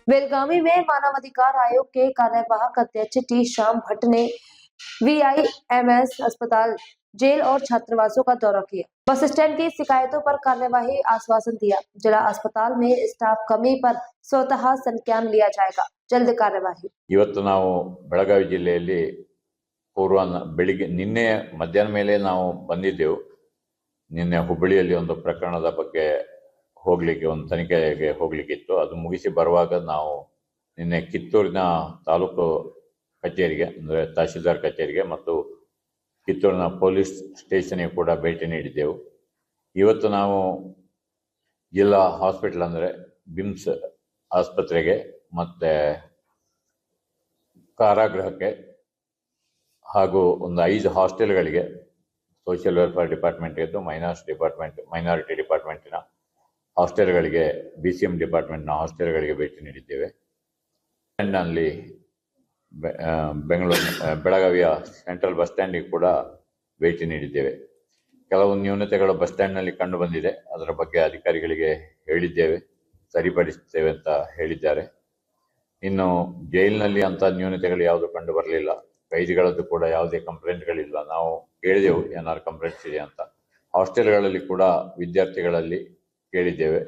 बेलगावी में मानवाधिकार आयोग के कार्यवाहक अध्यक्ष टी श्याम भट्ट ने VIMS अस्पताल, जेल और छात्रावासों का दौरा किया। बस स्टैंड की शिकायतों पर कार्यवाही आश्वासन दिया। जिला अस्पताल में स्टाफ कमी पर स्वतः संज्ञान लिया जाएगा। जल्द कार्यवाही। ಇವತ್ತು ನಾವು ಬೆಳಗಾವಿ ಜಿಲ್ಲೆಯಲ್ಲಿ ಬೆಳಿಗ್ಗೆ ನಿನ್ನೆ ಮಧ್ಯಾಹ್ನ ಮೇಲೆ ನಾವು ಬಂದಿದ್ದೆವು. ನಿನ್ನೆ ಹುಬ್ಬಳ್ಳಿಯಲ್ಲಿ ಒಂದು ಪ್ರಕರಣದ ಬಗ್ಗೆ ಹೋಗ್ಲಿಕ್ಕೆ, ಒಂದು ತನಿಖೆಗೆ ಹೋಗ್ಲಿಕ್ಕಿತ್ತು. ಅದು ಮುಗಿಸಿ ಬರುವಾಗ ನಾವು ನಿನ್ನೆ ಕಿತ್ತೂರಿನ ತಾಲೂಕು ಕಚೇರಿಗೆ, ಅಂದರೆ ತಹಶೀಲ್ದಾರ್ ಕಚೇರಿಗೆ ಮತ್ತು ಕಿತ್ತೂರಿನ ಪೊಲೀಸ್ ಸ್ಟೇಷನ್ಗೆ ಕೂಡ ಭೇಟಿ ನೀಡಿದ್ದೆವು. ಇವತ್ತು ನಾವು ಜಿಲ್ಲಾ ಹಾಸ್ಪಿಟಲ್ ಅಂದರೆ ಬಿಮ್ಸ್ ಆಸ್ಪತ್ರೆಗೆ ಮತ್ತು ಕಾರಾಗೃಹಕ್ಕೆ ಹಾಗೂ ಒಂದು 5 ಹಾಸ್ಟೆಲ್ಗಳಿಗೆ, ಸೋಷಿಯಲ್ ವೆಲ್ಫೇರ್ ಡಿಪಾರ್ಟ್ಮೆಂಟ್ ಇದ್ದು ಮೈನಾರಿಟಿ ಡಿಪಾರ್ಟ್ಮೆಂಟಿನ ಹಾಸ್ಟೆಲ್ಗಳಿಗೆ, BCM ಡಿಪಾರ್ಟ್ಮೆಂಟ್ನ ಹಾಸ್ಟೆಲ್ಗಳಿಗೆ ಭೇಟಿ ನೀಡಿದ್ದೇವೆ. ನಲ್ಲಿ ಬೆಳಗಾವಿಯ ಸೆಂಟ್ರಲ್ ಬಸ್ ಸ್ಟ್ಯಾಂಡಿಗೆ ಕೂಡ ಭೇಟಿ ನೀಡಿದ್ದೇವೆ. ಕೆಲವು ನ್ಯೂನತೆಗಳು ಬಸ್ ಸ್ಟ್ಯಾಂಡ್ನಲ್ಲಿ ಕಂಡು ಬಂದಿದೆ. ಅದರ ಬಗ್ಗೆ ಅಧಿಕಾರಿಗಳಿಗೆ ಹೇಳಿದ್ದೇವೆ, ಸರಿಪಡಿಸ್ತೇವೆ ಅಂತ ಹೇಳಿದ್ದಾರೆ. ಇನ್ನು ಜೈಲಿನಲ್ಲಿ ಅಂತ ನ್ಯೂನತೆಗಳು ಯಾವುದು ಕಂಡು ಬರಲಿಲ್ಲ. ಕೈದಿಗಳದ್ದು ಕೂಡ ಯಾವುದೇ ಕಂಪ್ಲೇಂಟ್ಗಳಿಲ್ಲ. ನಾವು ಕೇಳಿದೆವು ಏನಾದ್ರು ಕಂಪ್ಲೇಂಟ್ಸ್ ಇದೆ ಅಂತ. ಹಾಸ್ಟೆಲ್ಗಳಲ್ಲಿ ಕೂಡ ವಿದ್ಯಾರ್ಥಿಗಳಲ್ಲಿ ಕೇಳಿದ್ದೇವೆ.